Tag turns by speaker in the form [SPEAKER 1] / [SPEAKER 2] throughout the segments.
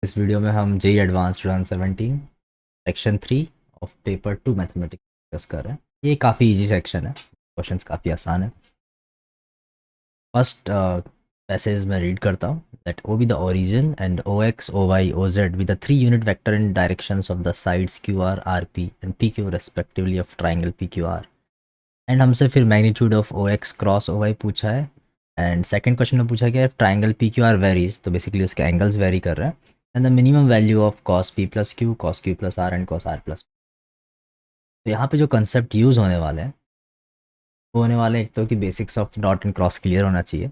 [SPEAKER 1] इस वीडियो में हम JEE advance 2017 section 3 of paper 2 mathematics discuss कर रहे हैं। ये काफ़ी इजी सेक्शन है, क्वेश्चंस काफ़ी आसान है। फर्स्ट पैसेज में रीड करता हूँ that O B the origin and O X O Y O Z with the 3 unit vector in directions of the sides Q R R P and P Q respectively of triangle P Q R. And हमसे फिर magnitude of O X cross O Y पूछा है। And second question में पूछा गया है triangle P Q R varies, तो basically उसके एंगल्स वेरी कर रहे हैं। And the minimum value of cos P plus Q plus R and cos R plus. तो यहाँ पे जो कंसेप्ट यूज़ होने वाले हैं वो होने वाले एक तो कि basics of dot and cross clear होना चाहिए।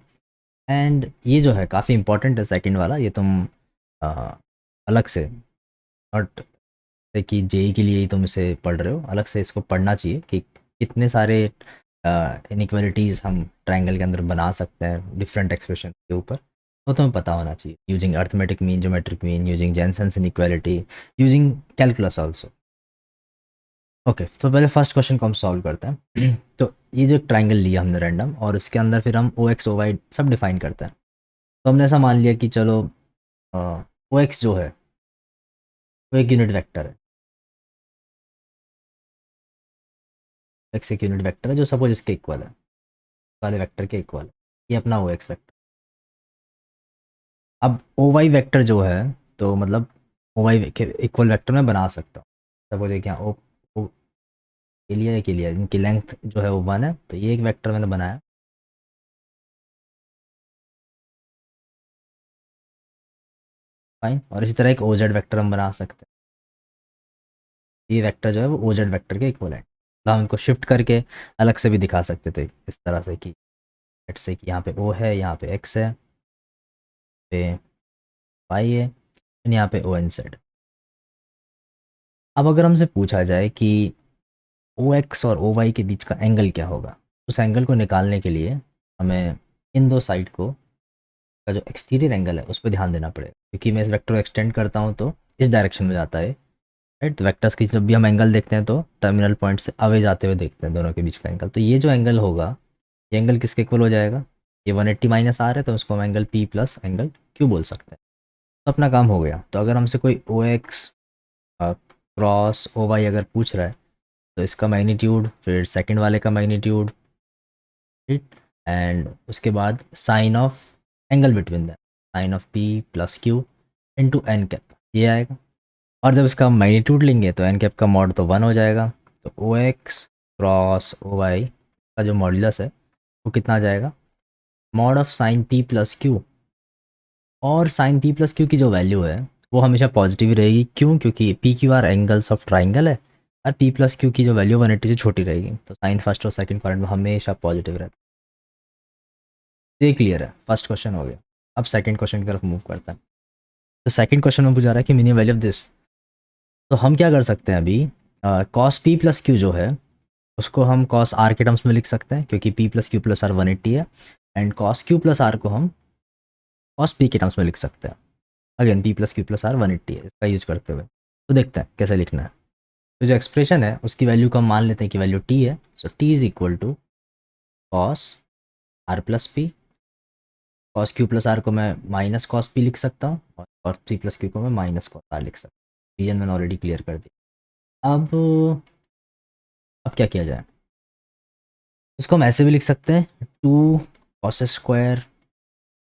[SPEAKER 1] एंड ये जो है काफ़ी इंपॉर्टेंट है सेकंड वाला, ये तुम अ, अलग से नॉट से कि जेई के लिए ही तुम इसे पढ़ रहे हो, अलग से इसको पढ़ना चाहिए कि कितने सारे इनइक्वालिटीज़ हम ट्रायंगल के अंदर बना सकते हैं डिफरेंट एक्सप्रेशन के ऊपर, वो तुम्हें पता होना चाहिए using arithmetic mean, geometric mean, using Jensen's inequality, using calculus also. Okay, तो पहले फर्स्ट क्वेश्चन को हम सॉल्व करते हैं। तो ये जो ट्राइंगल लिया हमने रैंडम, और इसके अंदर फिर हम ओ एक्स ओ वाई सब डिफाइन करते हैं। तो हमने ऐसा मान लिया कि चलो ओ एक्स जो है वो एक यूनिट वेक्टर है। एक्स एक यूनिट वेक्टर है जो सपोज इसके इक्वल है, वाले वेक्टर के इक्वल है। ये अपना ओ एक्स वेक्टर। अब ओ वाई वेक्टर जो है, तो मतलब ओ वाई के इक्वल वेक्टर मैं बना सकता हूँ। सपोज एक यहाँ ओ के लिए इनकी लेंथ जो है वो 1 है, तो ये एक वेक्टर मैंने बनाया। फाइन। और इसी तरह एक ओ जेड वेक्टर हम बना सकते हैं। ये वेक्टर जो है वो ओ जेड वेक्टर के इक्वल है। तो हम इनको शिफ्ट करके अलग से भी दिखा सकते थे इस तरह से कि लेट्स से कि यहाँ पे ओ है, यहाँ पे एक्स है, पे वाई है, और यहाँ पे ओ एन जेड। अब अगर हमसे पूछा जाए कि ओ एक्स और ओ वाई के बीच का एंगल क्या होगा, उस एंगल को निकालने के लिए हमें इन दो साइड को का जो एक्सटीरियर एंगल है उस पर ध्यान देना पड़ेगा, क्योंकि मैं इस वेक्टर को एक्सटेंड करता हूँ तो इस डायरेक्शन में जाता है। राइट, तो वेक्टर्स की जब भी हम एंगल देखते हैं तो टर्मिनल पॉइंट से अवे जाते हुए देखते हैं दोनों के बीच का एंगल। तो ये जो एंगल होगा, ये एंगल किसके इक्वल हो जाएगा? ये 180 माइनस आर है, तो उसको हम angle P plus angle Q बोल सकते हैं। तो अपना काम हो गया। तो अगर हमसे कोई ओ एक्स क्रॉस ओ वाई अगर पूछ रहा है, तो इसका मैग्नीट्यूड, फिर सेकंड वाले का मैग्नीट्यूड, राइट, एंड उसके बाद sine of angle between that, sine of P plus Q into n cap, ये आएगा। और जब इसका मैग्नीट्यूड लेंगे तो एन कैप का मॉड तो 1 हो जाएगा। तो ओ एक्स क्रॉस ओ वाई का जो मॉड्यूलस है वो कितना आ जाएगा? Mod of sine P plus Q. और साइन पी प्लस क्यू की जो वैल्यू है वो हमेशा पॉजिटिव ही रहेगी। क्यों? क्योंकि P Q are angles of triangle है, और पी प्लस क्यू की जो वैल्यू 180 से छोटी रहेगी, तो साइन फर्स्ट और सेकंड क्वाड्रेंट में हमेशा पॉजिटिव रहता है। ये क्लियर है, फर्स्ट क्वेश्चन हो गया। अब सेकंड क्वेश्चन की तरफ मूव करते हैं। तो सेकंड क्वेश्चन में पूछा रहा है कि मिनिमम वैल्यू ऑफ दिस। तो हम क्या कर सकते हैं अभी, कॉस पी प्लस क्यू जो है उसको हम कॉस आर के टर्म्स में लिख सकते हैं, क्योंकि P plus Q plus R 180 है। And cos Q plus R को हम कॉस पी के टर्म्स में लिख सकते हैं। Again P plus Q plus R 180 है, इसका यूज़ करते हुए। तो देखते हैं कैसे लिखना है। तो जो एक्सप्रेशन है उसकी वैल्यू को हम मान लेते हैं कि वैल्यू टी है। So T is equal to cos R plus P. Cos Q plus R को मैं माइनस कॉस पी लिख सकता हूँ, और कॉस पी प्लस क्यू को मैं माइनस कॉस आर लिख सकता हूँ। रीजन मैंने ऑलरेडी क्लियर कर दिया। अब क्या किया जाए? इसको हम ऐसे भी लिख सकते हैं, two cos square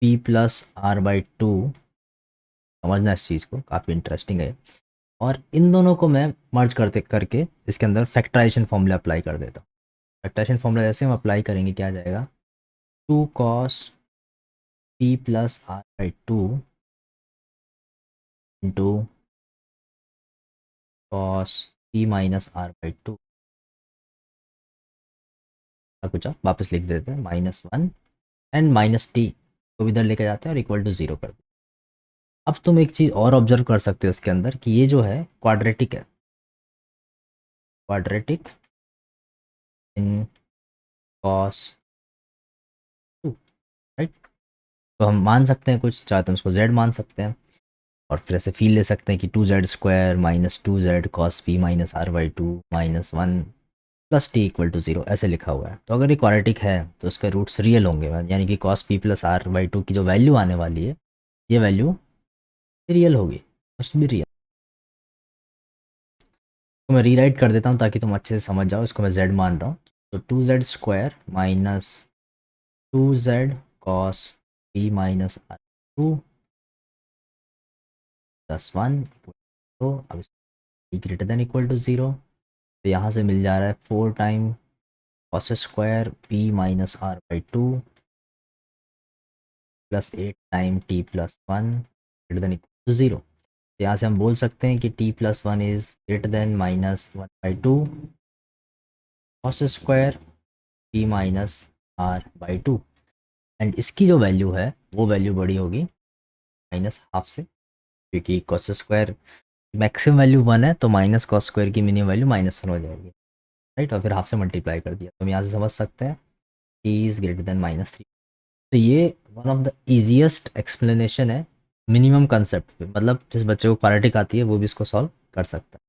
[SPEAKER 1] P plus R by two. समझना इस चीज़ को, काफ़ी इंटरेस्टिंग है। और इन दोनों को मैं मर्ज करते करके इसके अंदर फैक्टराइजेशन फॉर्मूला अप्लाई कर देता हूँ। फैक्टराइजेशन फॉर्मूला जैसे हम अप्लाई करेंगे क्या आ जाएगा? Two cos P plus R by two into cos P minus R by two. कुछ आप वापस लिख देते हैं, -1 एंड माइनस टी को इधर लेके जाते हैं और इक्वल टू 0 कर देते हैं। अब तुम एक चीज़ और ऑब्जर्व कर सकते हो इसके अंदर कि ये जो है क्वाड्रेटिक है, quadratic in cos two, right. तो हम मान सकते हैं कुछ, चाहे तो हम इसको जेड मान सकते हैं, और फिर ऐसे फील ले सकते हैं कि 2z² minus 2z cos P minus R by two minus 1 plus t equal to 0, ऐसे लिखा हुआ है। तो अगर ये क्वाड्रेटिक है तो इसके रूट्स रियल होंगे, यानी कि cos P plus R by two की जो वैल्यू आने वाली है, ये वैल्यू रियल होगी। Must be real. तो मैं रीराइट कर देता हूँ ताकि तुम अच्छे से समझ जाओ। इसको मैं z मान रहा हूँ। तो 2z square minus 2z cos p minus 2 plus 1। तो अब ग्रेटर देन इक्वल टू 0। तो यहाँ से मिल जा रहा है 4 time cos square p minus r by 2 plus 8 time t plus 1 greater than equal to 0। तो यहाँ से हम बोल सकते हैं कि t plus 1 is greater then minus 1 by 2 cos square p minus r by 2। And इसकी जो वैल्यू है वो वैल्यू बड़ी होगी माइनस हाफ से, क्योंकि कॉस स्क्वायर मैक्सिमम वैल्यू 1 है तो माइनस कॉस स्क्वायर की मिनिमम वैल्यू -1 हो जाएगी। राइट, और फिर हाफ से मल्टीप्लाई कर दिया तो हम यहाँ से समझ सकते हैं t इज़ ग्रेटर देन -3। तो ये one of the easiest explanation है मिनिमम कंसेप्ट पे। मतलब जिस बच्चे को क्वाड्रेटिक आती है वो भी इसको सॉल्व कर सकता है।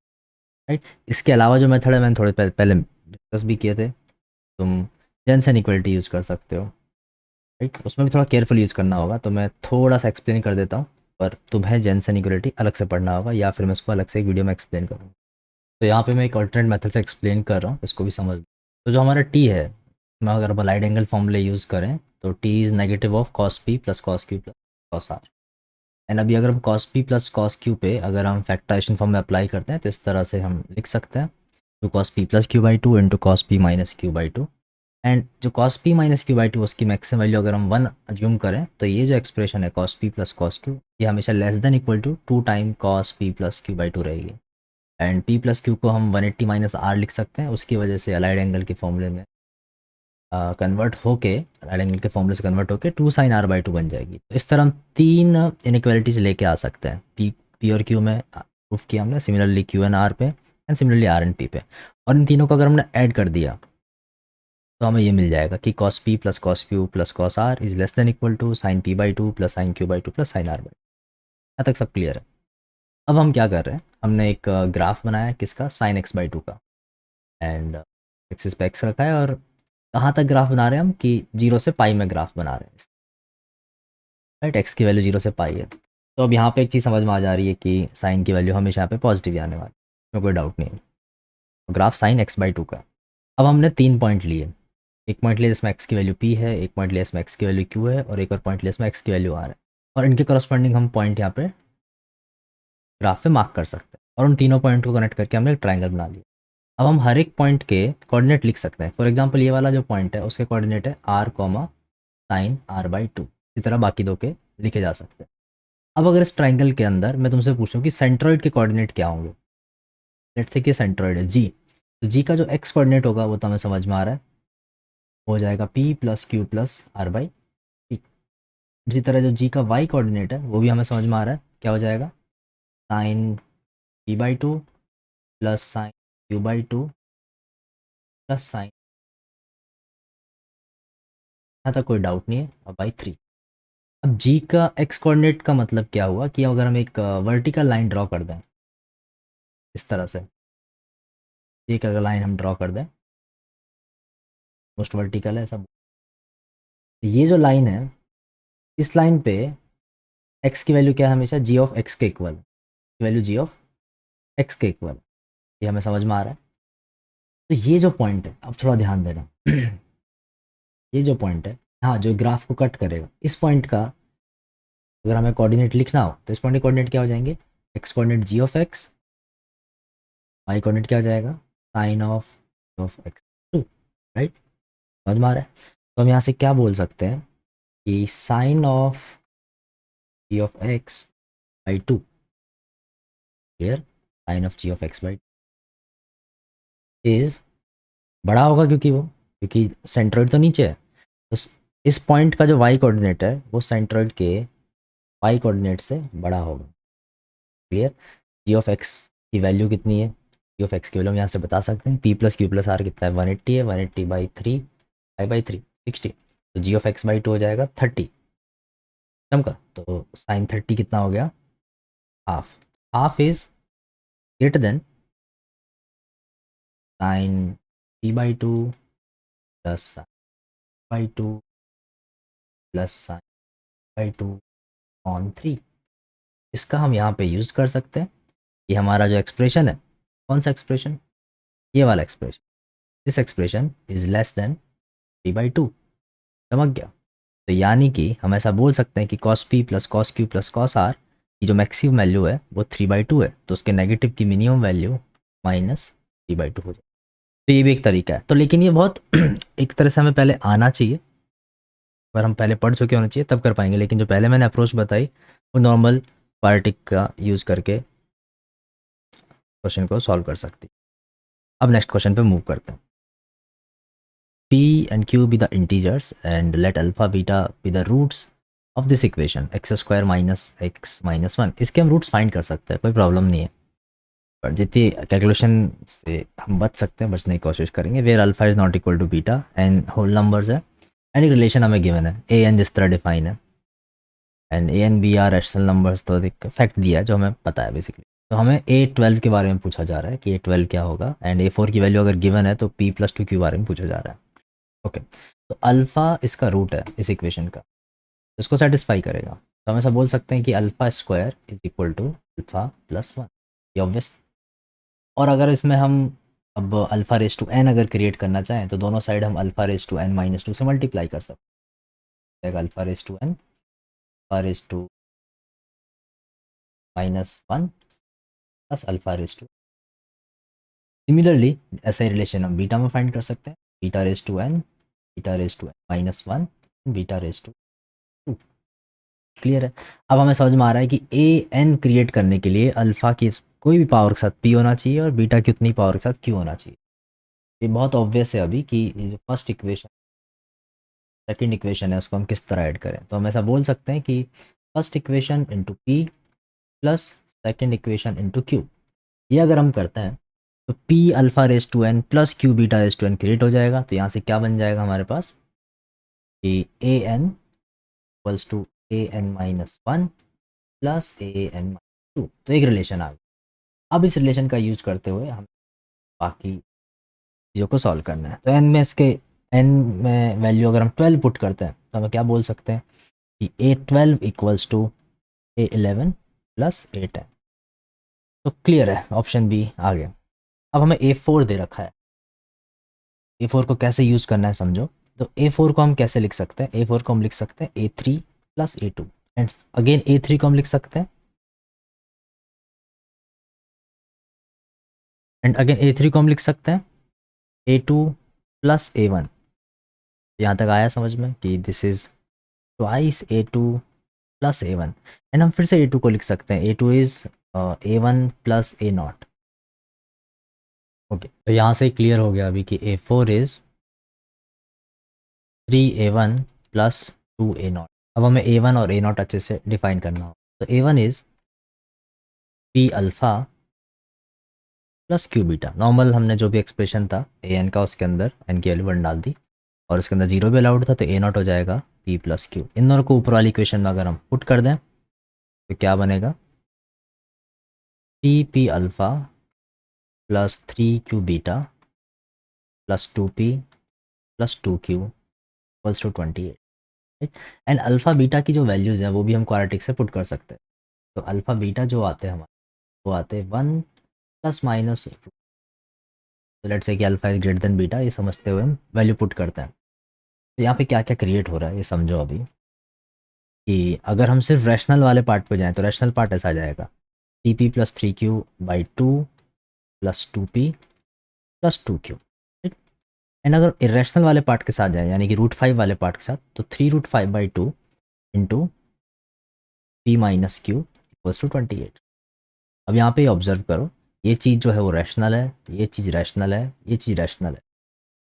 [SPEAKER 1] राइट, इसके अलावा जो मेथड है मैंने थोड़े पहले डिस्कस भी किए थे। तुम जेन्सेन इक्वलिटी यूज़ कर सकते हो। राइट, उसमें भी थोड़ा केयरफुल यूज़ करना होगा, तो मैं थोड़ा सा एक्सप्लेन कर देता हूँ। पर तुम्हें जेन्सेन इक्वलिटी अलग से पढ़ना होगा या फिर मैं उसको अलग से एक वीडियो में एक्सप्लेन करूँगा। तो यहाँ पे मैं एक अल्टरनेट मेथड से एक्सप्लेन कर रहा हूँ, इसको भी समझ लो। तो जो हमारा टी है, मैं अगर बलाइड एंगल फॉर्मूले यूज़ करें तो T is negative of cos P plus cos Q plus cos R. And अभी अगर हम cos P plus cos Q पे अगर हम फैक्टराइजेशन फॉर्म में अप्लाई करते हैं तो इस तरह से हम लिख सकते हैं, two cos P plus Q by two into cos P minus Q by two. And जो cos P minus Q by two उसकी मैक्सिमम वैल्यू अगर हम 1 अज्यूम करें तो ये जो एक्सप्रेशन है cos P plus cos Q ये हमेशा less than equal to 2 time cos P plus Q by two रहेगी। एंड पी प्लस क्यू को हम 180 माइनस आर लिख सकते हैं, उसकी वजह से अलाइड एंगल के फॉर्मूले में कन्वर्ट होके अलाइड एंगल के फॉर्मूले से कन्वर्ट होके 2 साइन आर बाई टू बन जाएगी। तो इस तरह हम 3 इनइक्वालिटीज लेके आ सकते हैं। पी और क्यू में प्रूफ किया हमने, सिमिलरली क्यू एंड आर पे and similarly R and P पे। और इन तीनों को अगर हमने ऐड कर दिया तो हमें ये मिल जाएगा कि cos P plus cos Q plus cos R is less than equal to sine P by two plus sine Q by two plus sine R by. यहाँ तक सब क्लियर है। अब हम क्या कर रहे हैं, हमने एक ग्राफ बनाया है किसका, साइन एक्स बाई टू का। एंड एक्सिस पे एक्स रखा है और कहाँ तक ग्राफ बना रहे हैं हम कि 0 से पाई में ग्राफ बना रहे हैं। राइट, एक्स की वैल्यू 0 से पाई है। तो अब यहाँ पे एक चीज़ समझ में आ जा रही है कि साइन की वैल्यू हमेशा यहाँ पे पॉजिटिव ही आने वाली है, इसमें कोई डाउट नहीं है। तो graph sine x by to का। अब हमने 3 पॉइंट लिए। एक पॉइंट लिया जिसमें एक्स की वैल्यू पी है, एक पॉइंट लिया जिसमें एक्स की वैल्यू क्यू है और एक और पॉइंट लिया जिसमें एक्स की वैल्यू आर है। और इनके करस्पॉन्डिंग हम पॉइंट यहाँ पे ग्राफ पे मार्क कर सकते हैं और उन तीनों पॉइंट को कनेक्ट करके हमने एक ट्राइंगल बना लिया। अब हम हर एक पॉइंट के कोऑर्डिनेट लिख सकते हैं। फॉर एग्जांपल ये वाला जो पॉइंट है उसके कोऑर्डिनेट है R comma sine R by two. इसी तरह बाकी दो के लिखे जा सकते हैं। अब अगर इस ट्राइंगल के अंदर मैं तुमसे पूछूं कि सेंट्रॉइड के कोऑर्डिनेट क्या होंगे, लेट्स से कि सेंट्रॉइड है जी, तो जी का जो एक्स कोऑर्डिनेट होगा वो तो हमें समझ में आ रहा है, हो जाएगा P plus Q plus R by P. इसी तरह जो जी का वाई कोऑर्डिनेट है वो भी हमें समझ में आ रहा है, क्या हो जाएगा, sine P by two plus sine Q by two plus sine, यहाँ तक कोई डाउट नहीं है, और बाई थ्री। अब जी का एक्स कोऑर्डिनेट का मतलब क्या हुआ कि अगर हम एक वर्टिकल लाइन ड्रॉ कर दें इस तरह से, एक अगर लाइन हम ड्रॉ कर दें मोस्ट वर्टिकल है सब, ये जो लाइन है इस लाइन पे एक्स की वैल्यू क्या है, हमेशा जी ऑफ एक्स के equal, value G of X के इक्वल, ये हमें समझ में आ रहा है। तो ये जो पॉइंट है, अब थोड़ा ध्यान देना ये जो पॉइंट है, हाँ, जो ग्राफ को कट करेगा, इस पॉइंट का अगर हमें कोऑर्डिनेट लिखना हो तो इस पॉइंट के कोऑर्डिनेट क्या हो जाएंगे, X coordinate G of X, Y coordinate क्या हो जाएगा, sine of X two. Right, समझ में आ रहा है। तो हम यहाँ से क्या बोल सकते हैं कि sine of G of X by two, clear, sine of G of X by is बड़ा होगा क्योंकि सेंट्रोइड तो नीचे है। तो इस पॉइंट का जो वाई कोऑर्डिनेट है वो सेंट्रोइड के वाई कोऑर्डिनेट से बड़ा होगा, क्लियर। जी ऑफ एक्स की वैल्यू कितनी है, जी ऑफ एक्स की वैल्यू हम यहाँ से बता सकते हैं, P plus Q plus R कितना है, 180 है, 180 by three, five by three, 60। तो G of X by two हो जाएगा 30, समझा। तो साइन 30 कितना हो गया, half. Half is greater than sine P by two plus sine by two plus sine by two on three. इसका हम यहाँ पे यूज़ कर सकते हैं कि हमारा जो एक्सप्रेशन है, कौन सा एक्सप्रेशन, ये वाला expression, this expression is less than 3/2। समझ गया? तो यानी कि हम ऐसा बोल सकते हैं कि cos P plus cos Q plus cos R की जो मैक्सिमम वैल्यू है वो 3/2 है, तो उसके नेगेटिव की मिनिमम वैल्यू -3/2 हो जाए। तो ये भी एक तरीका है। तो लेकिन ये बहुत एक तरह से हमें पहले आना चाहिए, पर हम पहले पढ़ चुके होना चाहिए तब कर पाएंगे। लेकिन जो पहले मैंने अप्रोच बताई वो नॉर्मल पार्टिक का यूज़ करके क्वेश्चन को सॉल्व कर सकती। अब नेक्स्ट क्वेश्चन पे मूव करते हैं। P and Q be the integers and let alpha beta be the roots of this equation x square minus x minus 1। इसके हम रूट्स फाइंड कर सकते हैं, कोई प्रॉब्लम नहीं है, पर जितनी कैलकुलेशन से हम बच सकते हैं बचने की कोशिश करेंगे। Where alpha is not equal to beta and whole numbers है एंड एक रिलेशन हमें गिवन है ए एन जिस तरह डिफाइन है, and A N B are rational numbers, तो एक फैक्ट दिया है जो हमें पता है बेसिकली। तो हमें A12 के बारे में पूछा जा रहा है कि A12 क्या होगा, एंड A4 की वैल्यू अगर गिवन है तो P+2 के बारे में पूछा जा रहा है। ओके, तो अल्फ़ा इसका रूट है इस इक्वेशन का, तो इसको सेटिस्फाई करेगा। तो हम ऐसा बोल सकते हैं कि alpha square is equal to alpha plus 1, ये ऑब्वियस। और अगर इसमें हम अब अल्फ़ा रेज टू एन अगर क्रिएट करना चाहें तो दोनों साइड हम alpha raise to N minus two से मल्टीप्लाई कर सकते हैं। Alpha raise to N, alpha raise to -1 plus alpha raise to. Similarly ऐसा ही रिलेशन हम बीटा में फाइंड कर सकते हैं, beta raise to N, beta raise to N -1, beta raise to 2। Clear है? अब हमें समझ में आ रहा है कि ए एन क्रिएट करने के लिए अल्फ़ा की कोई भी पावर के साथ पी होना चाहिए और बीटा की उतनी पावर के साथ क्यू होना चाहिए। ये बहुत ऑब्वियस है अभी कि ये जो फर्स्ट इक्वेशन सेकंड इक्वेशन है उसको हम किस तरह ऐड करें। तो हम ऐसा बोल सकते हैं कि first equation into P plus second equation into Q. ये अगर हम करते हैं तो P alpha raise to N plus Q beta raise to N create हो जाएगा। तो यहाँ से क्या बन जाएगा हमारे पास कि A N equals to A N minus one plus A N minus two. तो एक रिलेशन आ गया। अब इस रिलेशन का यूज करते हुए हम बाकी चीज़ों को सॉल्व करना है। तो एन में इसके एन में वैल्यू अगर हम 12 पुट करते हैं तो हमें क्या बोल सकते हैं कि A12 equals to A11 plus A10। तो क्लियर है, ऑप्शन बी आ गया। अब हमें A4 दे रखा है, A4 को कैसे यूज़ करना है समझो। तो A4 को हम कैसे लिख सकते हैं, A4 को हम लिख सकते हैं A3 plus A2 and again A3 को हम लिख सकते हैं एंड अगेन A3 को हम लिख सकते हैं A2 प्लस A1। यहाँ तक आया समझ में कि this is twice A2 plus A1 and हम फिर से A2 को लिख सकते हैं A2 is A1 plus A0। Okay, तो यहाँ से क्लियर हो गया अभी कि A4 is 3A1 plus 2A0। अब हमें A1 और A0 अच्छे से डिफाइन करना हो। तो A1 is P alpha plus Q beta. Normal हमने जो भी एक्सप्रेशन था ए एन का उसके अंदर एन की वैल्यू वन डाल दी और उसके अंदर जीरो भी अलाउड था, तो A0 हो जाएगा P प्लस क्यू। इन दोनों को ऊपर वाली इक्वेशन में अगर हम पुट कर दें तो क्या बनेगा, P alpha plus 3Q beta plus 2P plus 2Q equals to 28। And alpha beta की जो वैल्यूज़ हैं वो भी हम क्वाड्रेटिक से पुट कर सकते हैं। तो अल्फ़ा बीटा जो आते हैं हमारे वो आते हैं 1 प्लस माइनस। तो लेट्स से कि alpha is greater then beta, ये समझते हुए हम वैल्यू पुट करते हैं। तो यहाँ पे क्या क्या क्रिएट हो रहा है ये समझो अभी, कि अगर हम सिर्फ रैशनल वाले पार्ट पे जाएँ तो रैशनल पार्ट ऐसा आ जाएगा P plus 3Q/2 plus 2P plus 2Q। And अगर इरेशनल वाले पार्ट के साथ जाए यानी कि √5 वाले पार्ट के साथ तो 3√5/2 into P minus Q equals to 28। अब यहाँ पे ऑब्जर्व करो, ये चीज़ जो है वो रैशनल है, ये चीज़ रैशनल है, ये चीज़ रैशनल है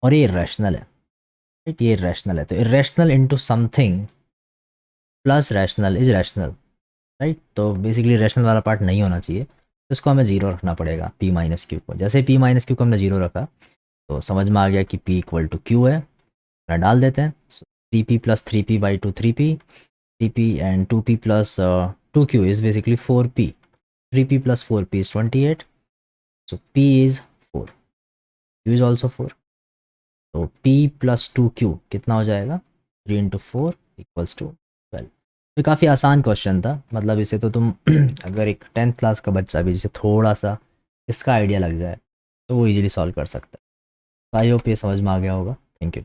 [SPEAKER 1] और ये इरेशनल है, राइट? ये इरेशनल है। तो irrational into something plus rational is rational, right? तो बेसिकली रैशनल वाला पार्ट नहीं होना चाहिए, तो इसको हमें जीरो रखना पड़ेगा P माइनस क्यू को। जैसे P माइनस क्यू को हमने जीरो रखा तो समझ में आ गया कि P इक्वल टू क्यू है। डाल देते हैं 3P plus 3P/2 3P and 2P plus 2Q is basically 4P। 3P plus 4P is 28। So P is 4, Q is also 4। तो P plus 2Q कितना हो जाएगा, 3 into 4 equals to 12। ये काफ़ी आसान क्वेश्चन था, मतलब इसे तो तुम अगर एक 10th क्लास का बच्चा भी जिसे थोड़ा सा इसका आइडिया लग जाए तो वो इजीली सॉल्व कर सकता है। आई होप ये समझ में आ गया होगा। Thank you.